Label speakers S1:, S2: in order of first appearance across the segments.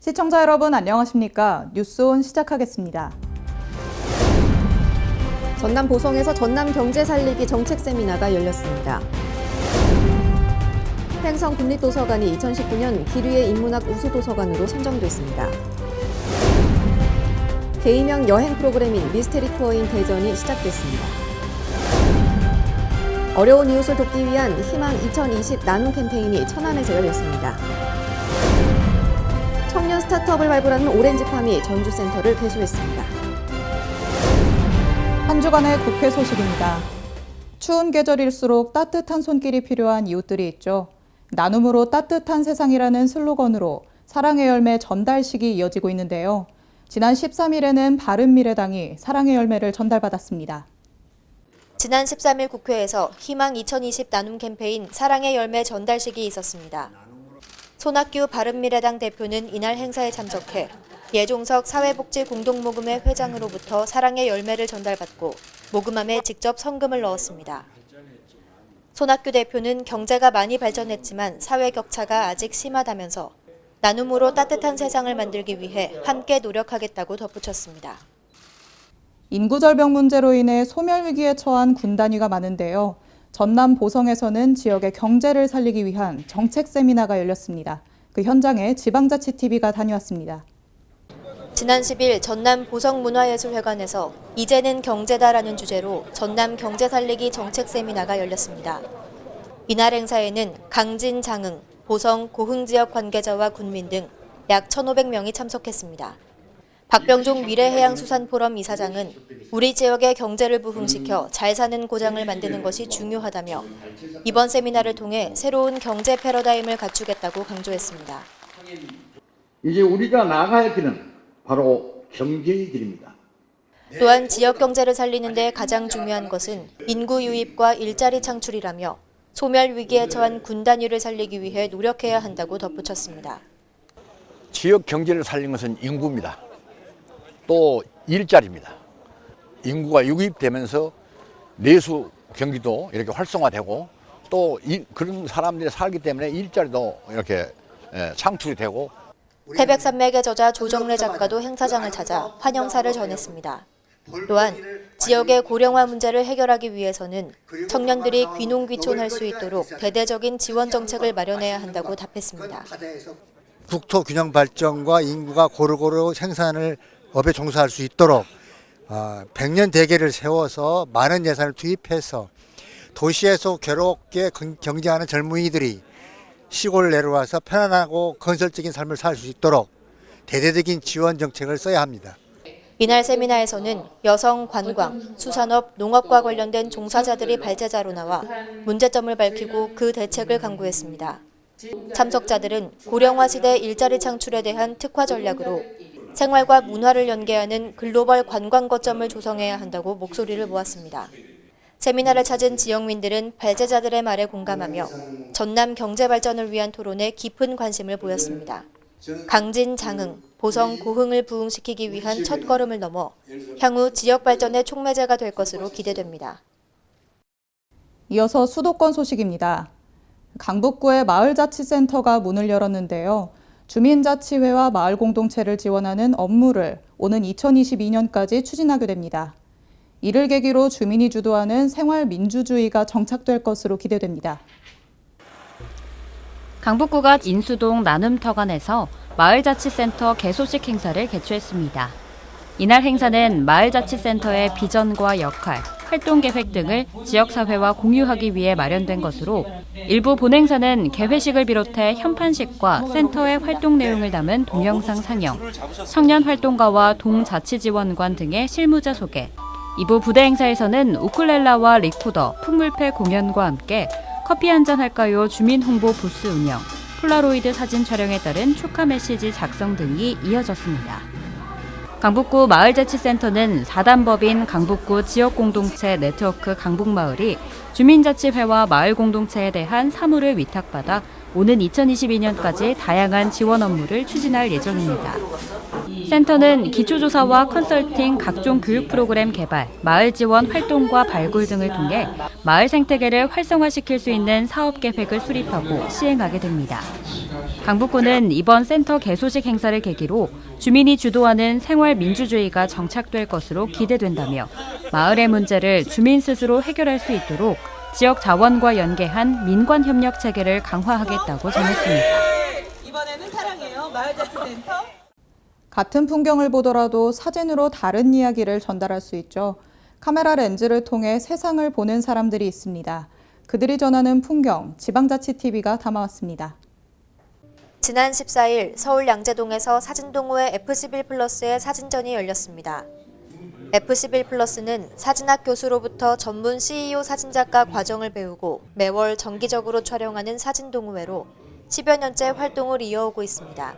S1: 시청자 여러분 안녕하십니까? 뉴스온 시작하겠습니다.
S2: 전남 보성에서 전남 경제 살리기 정책 세미나가 열렸습니다. 횡성 국립도서관이 2019년 기류의 인문학 우수도서관으로 선정됐습니다. 개인형 여행 프로그램인 미스테리 투어인 대전이 시작됐습니다. 어려운 이웃을 돕기 위한 희망 2020 나눔 캠페인이 천안에서 열렸습니다. 청년 스타트업을 발굴하는 오렌지팜이 전주센터를 개소했습니다.
S1: 한 주간의 국회 소식입니다. 추운 계절일수록 따뜻한 손길이 필요한 이웃들이 있죠. 나눔으로 따뜻한 세상이라는 슬로건으로 사랑의 열매 전달식이 이어지고 있는데요. 지난 13일에는 바른미래당이 사랑의 열매를 전달받았습니다.
S3: 지난 13일 국회에서 희망 2020 나눔 캠페인 사랑의 열매 전달식이 있었습니다. 손학규 바른미래당 대표는 이날 행사에 참석해 예종석 사회복지공동모금회 회장으로부터 사랑의 열매를 전달받고 모금함에 직접 성금을 넣었습니다. 손학규 대표는 경제가 많이 발전했지만 사회 격차가 아직 심하다면서 나눔으로 따뜻한 세상을 만들기 위해 함께 노력하겠다고 덧붙였습니다.
S1: 인구절벽 문제로 인해 소멸위기에 처한 군단위가 많은데요. 전남 보성에서는 지역의 경제를 살리기 위한 정책 세미나가 열렸습니다. 그 현장에 지방자치TV가 다녀왔습니다.
S3: 지난 10일 전남 보성문화예술회관에서 이제는 경제다라는 주제로 전남 경제 살리기 정책 세미나가 열렸습니다. 이날 행사에는 강진, 장흥, 보성, 고흥 지역 관계자와 군민 등 약 1,500명이 참석했습니다. 박병종 미래해양수산포럼 이사장은 우리 지역의 경제를 부흥시켜 잘 사는 고장을 만드는 것이 중요하다며 이번 세미나를 통해 새로운 경제 패러다임을 갖추겠다고 강조했습니다.
S4: 이제 우리가 나가야 할 길은 바로 경제의 길입니다.
S3: 또한 지역 경제를 살리는 데 가장 중요한 것은 인구 유입과 일자리 창출이라며 소멸 위기에 처한 군단위를 살리기 위해 노력해야 한다고 덧붙였습니다.
S5: 지역 경제를 살리는 것은 인구입니다. 또 일자리입니다. 인구가 유입되면서 내수 경기도 이렇게 활성화되고 또 그런 사람들이 살기 때문에 일자리도 이렇게 창출이 되고.
S3: 태백산맥의 저자 조정래 작가도 행사장을 찾아 환영사를 전했습니다. 또한 지역의 고령화 문제를 해결하기 위해서는 청년들이 귀농귀촌할 수 있도록 대대적인 지원 정책을 마련해야 한다고 답했습니다.
S6: 국토 균형 발전과 인구가 고루고루 생산을 업에 종사할 수 있도록 100년 대계를 세워서 많은 예산을 투입해서 도시에서 괴롭게 경쟁하는 젊은이들이 시골 내려와서 편안하고 건설적인 삶을 살 수 있도록 대대적인 지원 정책을 써야 합니다.
S3: 이날 세미나에서는 여성, 관광, 수산업, 농업과 관련된 종사자들이 발제자로 나와 문제점을 밝히고 그 대책을 강구했습니다. 참석자들은 고령화 시대 일자리 창출에 대한 특화 전략으로 생활과 문화를 연계하는 글로벌 관광 거점을 조성해야 한다고 목소리를 모았습니다. 세미나를 찾은 지역민들은 발제자들의 말에 공감하며 전남 경제 발전을 위한 토론에 깊은 관심을 보였습니다. 강진, 장흥, 보성, 고흥을 부흥시키기 위한 첫걸음을 넘어 향후 지역 발전의 촉매제가 될 것으로 기대됩니다.
S1: 이어서 수도권 소식입니다. 강북구의 마을자치센터가 문을 열었는데요. 주민자치회와 마을공동체를 지원하는 업무를 오는 2022년까지 추진하게 됩니다. 이를 계기로 주민이 주도하는 생활민주주의가 정착될 것으로 기대됩니다.
S7: 강북구가 인수동 나눔터관에서 마을자치센터 개소식 행사를 개최했습니다. 이날 행사는 마을자치센터의 비전과 역할, 활동계획 등을 지역사회와 공유하기 위해 마련된 것으로 일부 본행사는 개회식을 비롯해 현판식과 센터의 활동 내용을 담은 동영상 상영, 청년활동가와 동자치지원관 등의 실무자 소개, 2부 부대 행사에서는 우쿨렐라와 리코더, 풍물패 공연과 함께 커피 한잔 할까요 주민 홍보 부스 운영, 폴라로이드 사진 촬영에 따른 축하 메시지 작성 등이 이어졌습니다. 강북구 마을자치센터는 4단법인 강북구 지역공동체 네트워크 강북마을이 주민자치회와 마을공동체에 대한 사무를 위탁받아 오는 2022년까지 다양한 지원 업무를 추진할 예정입니다. 센터는 기초조사와 컨설팅, 각종 교육 프로그램 개발, 마을 지원 활동과 발굴 등을 통해 마을 생태계를 활성화시킬 수 있는 사업 계획을 수립하고 시행하게 됩니다. 강북구는 이번 센터 개소식 행사를 계기로 주민이 주도하는 생활 민주주의가 정착될 것으로 기대된다며 마을의 문제를 주민 스스로 해결할 수 있도록 지역 자원과 연계한 민관 협력 체계를 강화하겠다고 전했습니다.
S8: 이번에는 사랑해요 마을자치센터.
S1: 같은 풍경을 보더라도 사진으로 다른 이야기를 전달할 수 있죠. 카메라 렌즈를 통해 세상을 보는 사람들이 있습니다. 그들이 전하는 풍경, 지방자치TV가 담아왔습니다.
S3: 지난 14일 서울 양재동에서 사진동호회 F11플러스의 사진전이 열렸습니다. F11플러스는 사진학 교수로부터 전문 CEO 사진작가 과정을 배우고 매월 정기적으로 촬영하는 사진동호회로 10여 년째 활동을 이어오고 있습니다.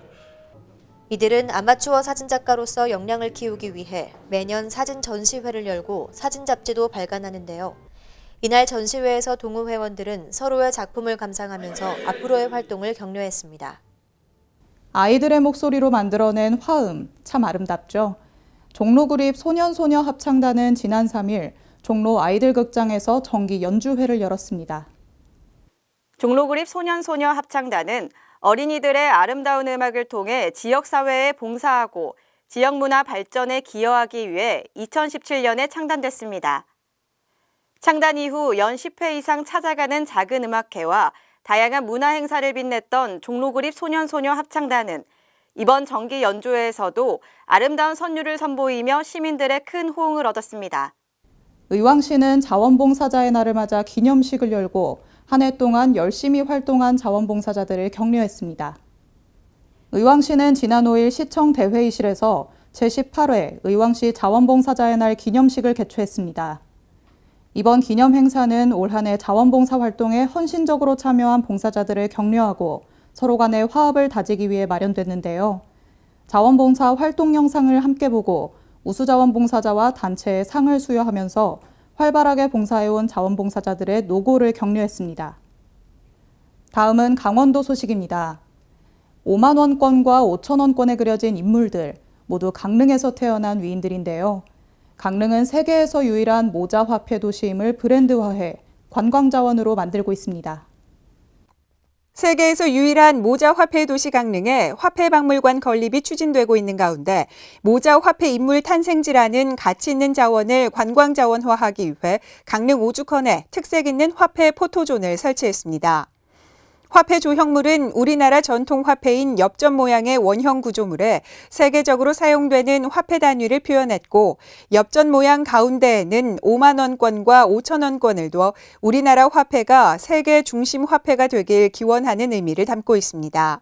S3: 이들은 아마추어 사진작가로서 역량을 키우기 위해 매년 사진 전시회를 열고 사진 잡지도 발간하는데요. 이날 전시회에서 동호회원들은 서로의 작품을 감상하면서 앞으로의 활동을 격려했습니다.
S1: 아이들의 목소리로 만들어낸 화음, 참 아름답죠. 종로구립 소년소녀 합창단은 지난 3일 종로 아이들극장에서 정기 연주회를 열었습니다.
S9: 종로구립 소년소녀 합창단은 어린이들의 아름다운 음악을 통해 지역사회에 봉사하고 지역문화 발전에 기여하기 위해 2017년에 창단됐습니다. 창단 이후 연 10회 이상 찾아가는 작은 음악회와 다양한 문화 행사를 빛냈던 종로구립 소년소녀 합창단은 이번 정기 연주회에서도 아름다운 선율을 선보이며 시민들의 큰 호응을 얻었습니다.
S1: 의왕시는 자원봉사자의 날을 맞아 기념식을 열고 한 해 동안 열심히 활동한 자원봉사자들을 격려했습니다. 의왕시는 지난 5일 시청 대회의실에서 제18회 의왕시 자원봉사자의 날 기념식을 개최했습니다. 이번 기념 행사는 올 한 해 자원봉사 활동에 헌신적으로 참여한 봉사자들을 격려하고 서로 간의 화합을 다지기 위해 마련됐는데요. 자원봉사 활동 영상을 함께 보고 우수자원봉사자와 단체의 상을 수여하면서 활발하게 봉사해온 자원봉사자들의 노고를 격려했습니다. 다음은 강원도 소식입니다. 5만 원권과 5천 원권에 그려진 인물들, 모두 강릉에서 태어난 위인들인데요. 강릉은 세계에서 유일한 모자 화폐 도시임을 브랜드화해 관광자원으로 만들고 있습니다.
S8: 세계에서 유일한 모자 화폐 도시 강릉에 화폐박물관 건립이 추진되고 있는 가운데 모자 화폐 인물 탄생지라는 가치 있는 자원을 관광자원화하기 위해 강릉 오죽헌에 특색 있는 화폐 포토존을 설치했습니다. 화폐 조형물은 우리나라 전통 화폐인 엽전 모양의 원형 구조물에 세계적으로 사용되는 화폐 단위를 표현했고 엽전 모양 가운데에는 5만 원권과 5천 원권을 두어 우리나라 화폐가 세계 중심 화폐가 되길 기원하는 의미를 담고 있습니다.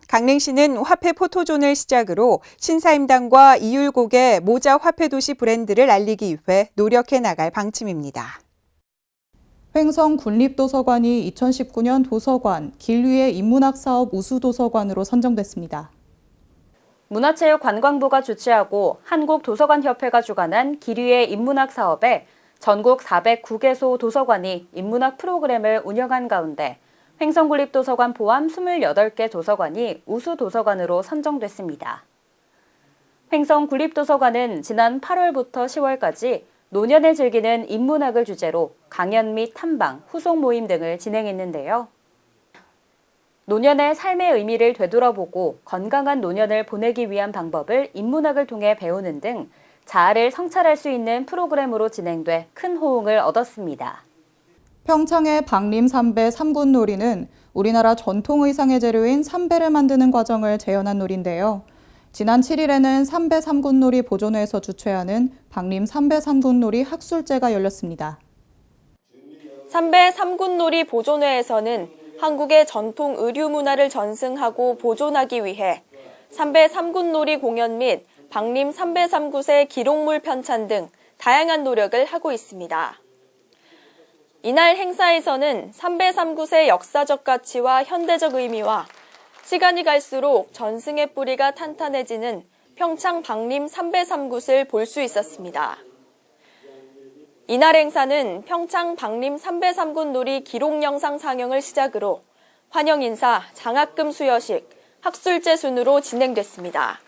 S8: 강릉시는 화폐 포토존을 시작으로 신사임당과 이율곡의 모자 화폐 도시 브랜드를 알리기 위해 노력해 나갈 방침입니다.
S1: 횡성 군립도서관이 2019년 도서관 길 위의 인문학 사업 우수도서관으로 선정됐습니다.
S7: 문화체육관광부가 주최하고 한국도서관협회가 주관한 길 위의 인문학 사업에 전국 409개소 도서관이 인문학 프로그램을 운영한 가운데 횡성군립도서관 포함 28개 도서관이 우수도서관으로 선정됐습니다. 횡성군립도서관은 지난 8월부터 10월까지 노년에 즐기는 인문학을 주제로 강연 및 탐방, 후속 모임 등을 진행했는데요. 노년의 삶의 의미를 되돌아보고 건강한 노년을 보내기 위한 방법을 인문학을 통해 배우는 등 자아를 성찰할 수 있는 프로그램으로 진행돼 큰 호응을 얻었습니다.
S1: 평창의 박림 삼배 삼군놀이는 우리나라 전통 의상의 재료인 삼배를 만드는 과정을 재현한 놀이인데요. 지난 7일에는 삼배 삼군놀이 보존회에서 주최하는 박림 삼배 삼군놀이 학술제가 열렸습니다.
S10: 삼배 삼군놀이 보존회에서는 한국의 전통 의류 문화를 전승하고 보존하기 위해 삼배 삼군놀이 공연 및 박림 삼배 삼굿의 기록물 편찬 등 다양한 노력을 하고 있습니다. 이날 행사에서는 삼배 삼굿의 역사적 가치와 현대적 의미와 시간이 갈수록 전승의 뿌리가 탄탄해지는 평창 박림 삼배 삼굿을 볼 수 있었습니다. 이날 행사는 평창 박림 삼배 삼굿 놀이 기록 영상 상영을 시작으로 환영 인사, 장학금 수여식, 학술제 순으로 진행됐습니다.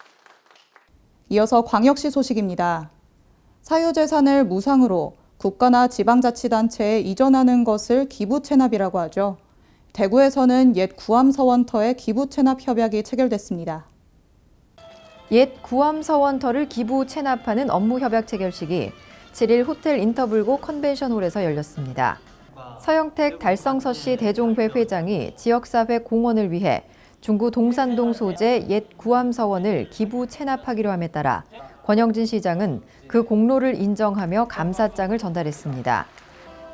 S1: 이어서 광역시 소식입니다. 사유재산을 무상으로 국가나 지방자치단체에 이전하는 것을 기부채납이라고 하죠. 대구에서는 옛 구암서원터의 기부 체납 협약이 체결됐습니다.
S11: 옛 구암서원터를 기부 체납하는 업무 협약 체결식이 7일 호텔 인터블고 컨벤션홀에서 열렸습니다. 서영택 달성서씨 대종회 회장이 지역사회 공헌을 위해 중구 동산동 소재 옛 구암서원을 기부 체납하기로 함에 따라 권영진 시장은 그 공로를 인정하며 감사장을 전달했습니다.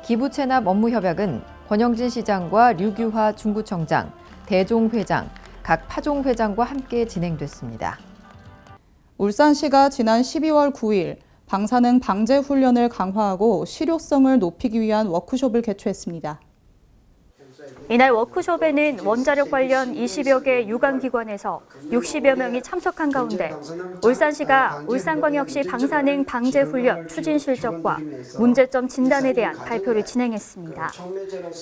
S11: 기부 체납 업무 협약은 권영진 시장과 류규화 중구청장, 대종 회장, 각 파종 회장과 함께 진행됐습니다.
S1: 울산시가 지난 12월 9일 방사능 방제 훈련을 강화하고 실효성을 높이기 위한 워크숍을 개최했습니다.
S12: 이날 워크숍에는 원자력 관련 20여 개 유관기관에서 60여 명이 참석한 가운데 울산시가 울산광역시 방사능 방제 훈련 추진 실적과 문제점 진단에 대한 발표를 진행했습니다.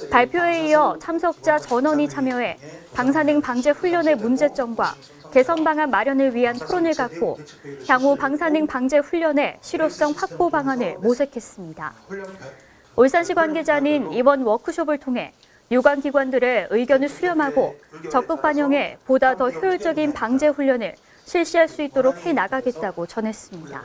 S12: 발표에 이어 참석자 전원이 참여해 방사능 방제 훈련의 문제점과 개선 방안 마련을 위한 토론을 갖고 향후 방사능 방제 훈련의 실효성 확보 방안을 모색했습니다. 울산시 관계자는 이번 워크숍을 통해 유관기관들의 의견을 수렴하고 적극 반영해 보다 더 효율적인 방제 훈련을 실시할 수 있도록 해나가겠다고 전했습니다.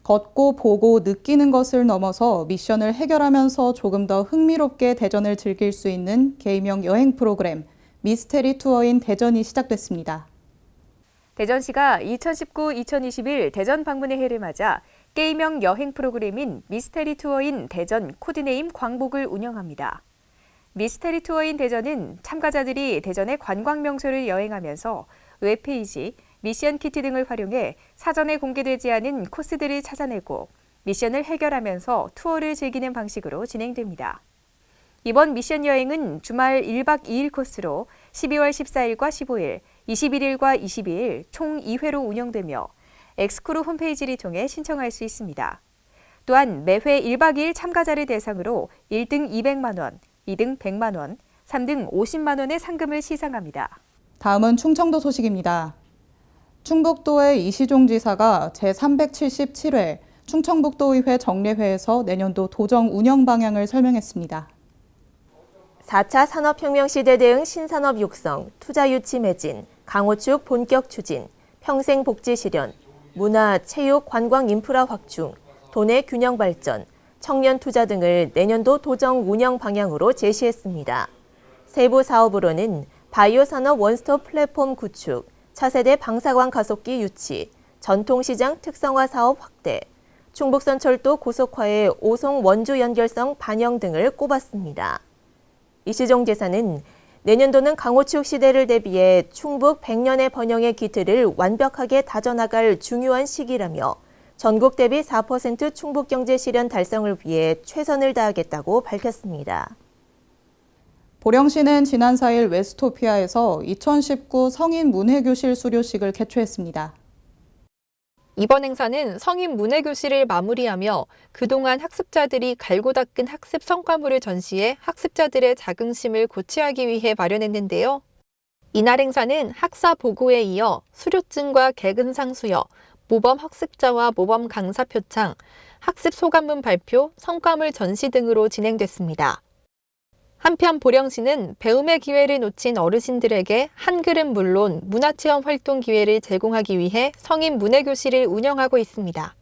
S1: 걷고 보고 느끼는 것을 넘어서 미션을 해결하면서 조금 더 흥미롭게 대전을 즐길 수 있는 개인형 여행 프로그램 미스테리 투어인 대전이 시작됐습니다.
S13: 대전시가 2019-2021 대전 방문의 해를 맞아 게임형 여행 프로그램인 미스테리 투어인 대전 코드네임 광복을 운영합니다. 미스테리 투어인 대전은 참가자들이 대전의 관광 명소를 여행하면서 웹페이지, 미션 키트 등을 활용해 사전에 공개되지 않은 코스들을 찾아내고 미션을 해결하면서 투어를 즐기는 방식으로 진행됩니다. 이번 미션 여행은 주말 1박 2일 코스로 12월 14일과 15일, 21일과 22일 총 2회로 운영되며 엑스크루 홈페이지를 통해 신청할 수 있습니다. 또한 매회 1박 2일 참가자를 대상으로 1등 200만 원, 2등 100만 원, 3등 50만 원의 상금을 시상합니다.
S1: 다음은 충청도 소식입니다. 충북도의 이시종 지사가 제377회 충청북도의회 정례회에서 내년도 도정 운영 방향을 설명했습니다.
S3: 4차 산업혁명 시대 대응 신산업 육성, 투자 유치 매진, 강호축 본격 추진, 평생 복지 실현, 문화, 체육, 관광 인프라 확충, 도내 균형 발전, 청년 투자 등을 내년도 도정 운영 방향으로 제시했습니다. 세부 사업으로는 바이오 산업 원스톱 플랫폼 구축, 차세대 방사광 가속기 유치, 전통시장 특성화 사업 확대, 충북선철도 고속화의 오송 원주 연결성 반영 등을 꼽았습니다. 이시종 지사는 내년도는 강호축 시대를 대비해 충북 100년의 번영의 기틀을 완벽하게 다져나갈 중요한 시기라며 전국 대비 4% 충북 경제 실현 달성을 위해 최선을 다하겠다고 밝혔습니다.
S1: 보령시는 지난 4일 웨스토피아에서 2019 성인 문해교실 수료식을 개최했습니다.
S14: 이번 행사는 성인 문해교실을 마무리하며 그동안 학습자들이 갈고 닦은 학습 성과물을 전시해 학습자들의 자긍심을 고취하기 위해 마련했는데요. 이날 행사는 학사 보고에 이어 수료증과 개근상 수여, 모범 학습자와 모범 강사 표창, 학습 소감문 발표, 성과물 전시 등으로 진행됐습니다. 한편 보령시는 배움의 기회를 놓친 어르신들에게 한글은 물론 문화체험 활동 기회를 제공하기 위해 성인 문해교실을 운영하고 있습니다.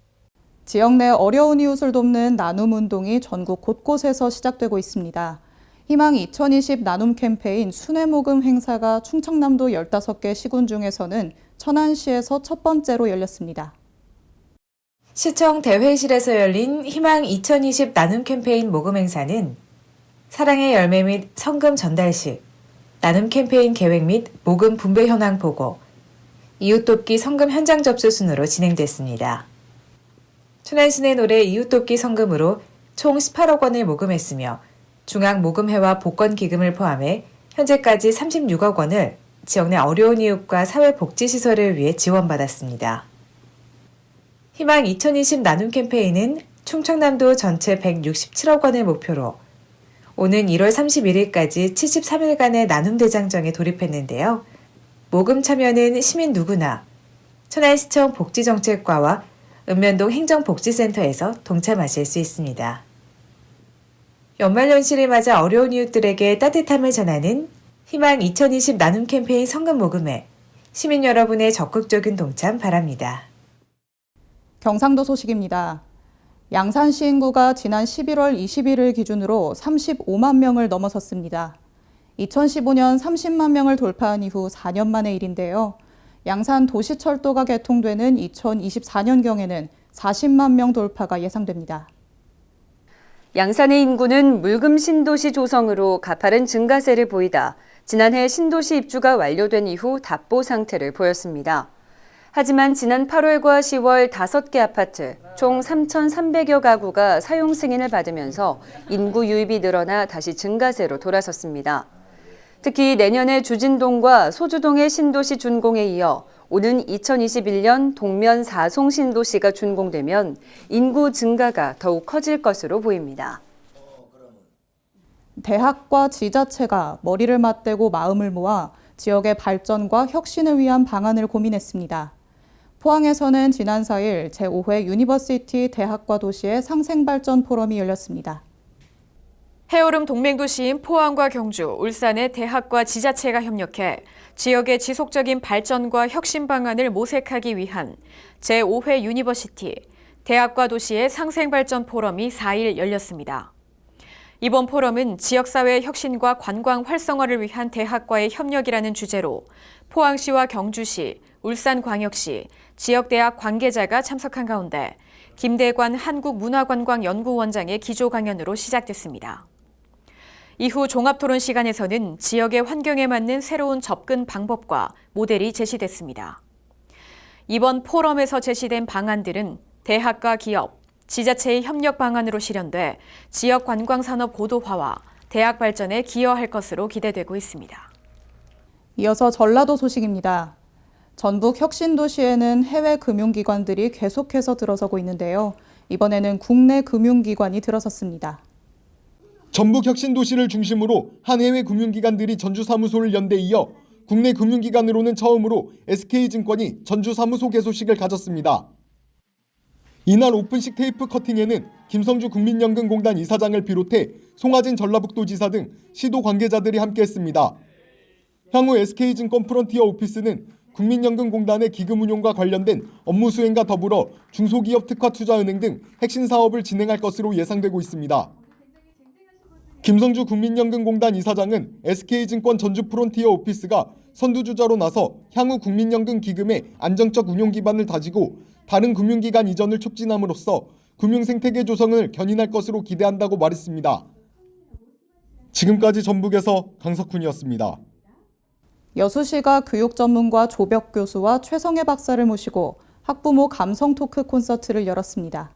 S1: 지역 내 어려운 이웃을 돕는 나눔 운동이 전국 곳곳에서 시작되고 있습니다. 희망 2020 나눔 캠페인 순회모금 행사가 충청남도 15개 시군 중에서는 천안시에서 첫 번째로 열렸습니다.
S15: 시청 대회실에서 열린 희망 2020 나눔 캠페인 모금 행사는 사랑의 열매 및 성금 전달식, 나눔 캠페인 계획 및 모금 분배 현황 보고, 이웃 돕기 성금 현장 접수 순으로 진행됐습니다. 천안시내 노래 이웃 돕기 성금으로 총 18억 원을 모금했으며 중앙 모금회와 복권 기금을 포함해 현재까지 36억 원을 지역 내 어려운 이웃과 사회복지시설을 위해 지원받았습니다. 희망 2020 나눔 캠페인은 충청남도 전체 167억 원을 목표로 오는 1월 31일까지 73일간의 나눔 대장정에 돌입했는데요. 모금 참여는 시민 누구나 천안시청 복지정책과와 읍면동 행정복지센터에서 동참하실 수 있습니다. 연말연시를 맞아 어려운 이웃들에게 따뜻함을 전하는 희망 2020 나눔 캠페인 성금 모금에 시민 여러분의 적극적인 동참 바랍니다.
S1: 경상도 소식입니다. 양산시 인구가 지난 11월 20일을 기준으로 35만 명을 넘어섰습니다. 2015년 30만 명을 돌파한 이후 4년 만의 일인데요. 양산 도시철도가 개통되는 2024년경에는 40만 명 돌파가 예상됩니다.
S16: 양산의 인구는 물금 신도시 조성으로 가파른 증가세를 보이다 지난해 신도시 입주가 완료된 이후 답보 상태를 보였습니다. 하지만 지난 8월과 10월 5개 아파트 총 3,300여 가구가 사용 승인을 받으면서 인구 유입이 늘어나 다시 증가세로 돌아섰습니다. 특히 내년에 주진동과 소주동의 신도시 준공에 이어 오는 2021년 동면 4송 신도시가 준공되면 인구 증가가 더욱 커질 것으로 보입니다.
S1: 대학과 지자체가 머리를 맞대고 마음을 모아 지역의 발전과 혁신을 위한 방안을 고민했습니다. 포항에서는 지난 4일 제5회 유니버시티 대학과 도시의 상생발전 포럼이 열렸습니다.
S17: 해오름 동맹도시인 포항과 경주, 울산의 대학과 지자체가 협력해 지역의 지속적인 발전과 혁신 방안을 모색하기 위한 제5회 유니버시티 대학과 도시의 상생발전 포럼이 4일 열렸습니다. 이번 포럼은 지역사회 혁신과 관광 활성화를 위한 대학과의 협력이라는 주제로 포항시와 경주시, 울산광역시, 지역대학 관계자가 참석한 가운데 김대관 한국문화관광연구원장의 기조 강연으로 시작됐습니다. 이후 종합토론 시간에서는 지역의 환경에 맞는 새로운 접근 방법과 모델이 제시됐습니다. 이번 포럼에서 제시된 방안들은 대학과 기업, 지자체의 협력 방안으로 실현돼 지역 관광산업 고도화와 대학 발전에 기여할 것으로 기대되고 있습니다.
S1: 이어서 전라도 소식입니다. 전북 혁신도시에는 해외 금융기관들이 계속해서 들어서고 있는데요. 이번에는 국내 금융기관이 들어섰습니다.
S18: 전북 혁신도시를 중심으로 한 해외 금융기관들이 전주사무소를 연 데 이어 국내 금융기관으로는 처음으로 SK증권이 전주사무소 개소식을 가졌습니다. 이날 오픈식 테이프 커팅에는 김성주 국민연금공단 이사장을 비롯해 송하진 전라북도지사 등 시도 관계자들이 함께했습니다. 향후 SK증권 프론티어 오피스는 국민연금공단의 기금 운용과 관련된 업무 수행과 더불어 중소기업 특화투자은행 등 핵심 사업을 진행할 것으로 예상되고 있습니다. 김성주 국민연금공단 이사장은 SK증권 전주 프론티어 오피스가 선두주자로 나서 향후 국민연금 기금의 안정적 운용 기반을 다지고 다른 금융기관 이전을 촉진함으로써 금융생태계 조성을 견인할 것으로 기대한다고 말했습니다. 지금까지 전북에서 강석훈이었습니다.
S1: 여수시가 교육 전문가 조벽 교수와 최성애 박사를 모시고 학부모 감성 토크 콘서트를 열었습니다.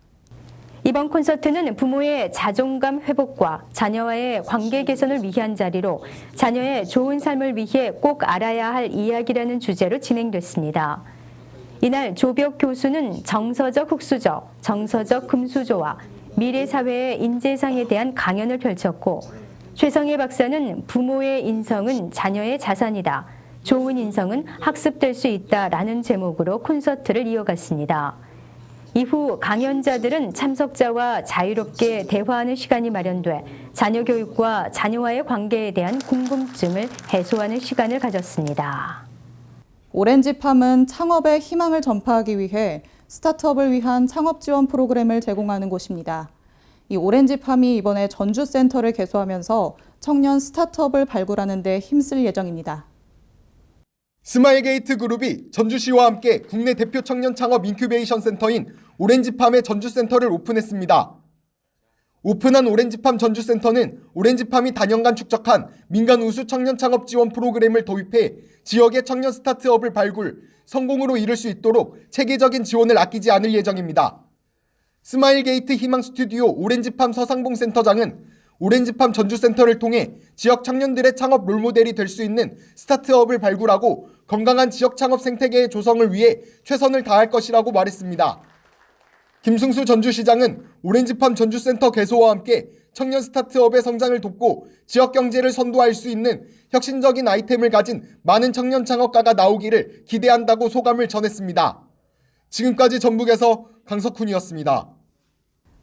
S19: 이번 콘서트는 부모의 자존감 회복과 자녀와의 관계 개선을 위한 자리로 자녀의 좋은 삶을 위해 꼭 알아야 할 이야기라는 주제로 진행됐습니다. 이날 조벽 교수는 정서적 흑수저, 정서적 금수저와 미래 사회의 인재상에 대한 강연을 펼쳤고 최성애 박사는 부모의 인성은 자녀의 자산이다. 좋은 인성은 학습될 수 있다라는 제목으로 콘서트를 이어갔습니다. 이후 강연자들은 참석자와 자유롭게 대화하는 시간이 마련돼 자녀 교육과 자녀와의 관계에 대한 궁금증을 해소하는 시간을 가졌습니다.
S1: 오렌지팜은 창업의 희망을 전파하기 위해 스타트업을 위한 창업 지원 프로그램을 제공하는 곳입니다. 이 오렌지팜이 이번에 전주센터를 개소하면서 청년 스타트업을 발굴하는 데 힘쓸 예정입니다.
S18: 스마일게이트 그룹이 전주시와 함께 국내 대표 청년 창업 인큐베이션 센터인 오렌지팜의 전주센터를 오픈했습니다. 오픈한 오렌지팜 전주센터는 오렌지팜이 단연간 축적한 민간 우수 청년 창업 지원 프로그램을 도입해 지역의 청년 스타트업을 발굴, 성공으로 이룰 수 있도록 체계적인 지원을 아끼지 않을 예정입니다. 스마일게이트 희망 스튜디오 오렌지팜 서상봉 센터장은 오렌지팜 전주센터를 통해 지역 청년들의 창업 롤모델이 될 수 있는 스타트업을 발굴하고 건강한 지역 창업 생태계의 조성을 위해 최선을 다할 것이라고 말했습니다. 김승수 전주시장은 오렌지팜 전주센터 개소와 함께 청년 스타트업의 성장을 돕고 지역 경제를 선도할 수 있는 혁신적인 아이템을 가진 많은 청년 창업가가 나오기를 기대한다고 소감을 전했습니다. 지금까지 전북에서 강석훈이었습니다.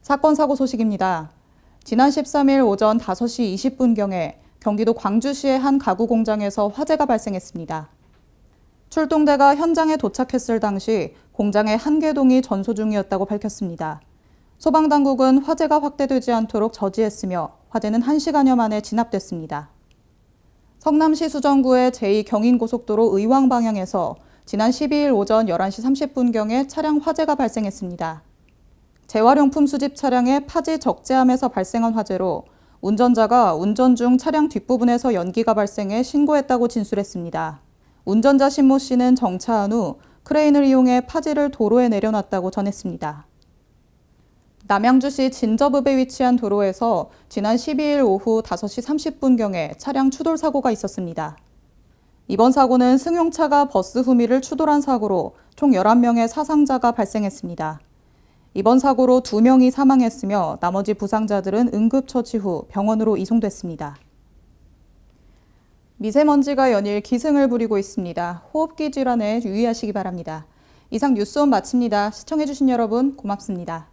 S1: 사건 사고 소식입니다. 지난 13일 오전 5시 20분경에 경기도 광주시의 한 가구 공장에서 화재가 발생했습니다. 출동대가 현장에 도착했을 당시 공장의 한 개동이 전소 중이었다고 밝혔습니다. 소방당국은 화재가 확대되지 않도록 저지했으며 화재는 1시간여 만에 진압됐습니다. 성남시 수정구의 제2경인고속도로 의왕 방향에서 지난 12일 오전 11시 30분경에 차량 화재가 발생했습니다. 재활용품 수집 차량의 파지 적재함에서 발생한 화재로 운전자가 운전 중 차량 뒷부분에서 연기가 발생해 신고했다고 진술했습니다. 운전자 신모 씨는 정차한 후 크레인을 이용해 파지를 도로에 내려놨다고 전했습니다. 남양주시 진저읍에 위치한 도로에서 지난 12일 오후 5시 30분경에 차량 추돌 사고가 있었습니다. 이번 사고는 승용차가 버스 후미를 추돌한 사고로 총 11명의 사상자가 발생했습니다. 이번 사고로 2명이 사망했으며 나머지 부상자들은 응급처치 후 병원으로 이송됐습니다. 미세먼지가 연일 기승을 부리고 있습니다. 호흡기 질환에 유의하시기 바랍니다. 이상 뉴스온 마칩니다. 시청해주신 여러분 고맙습니다.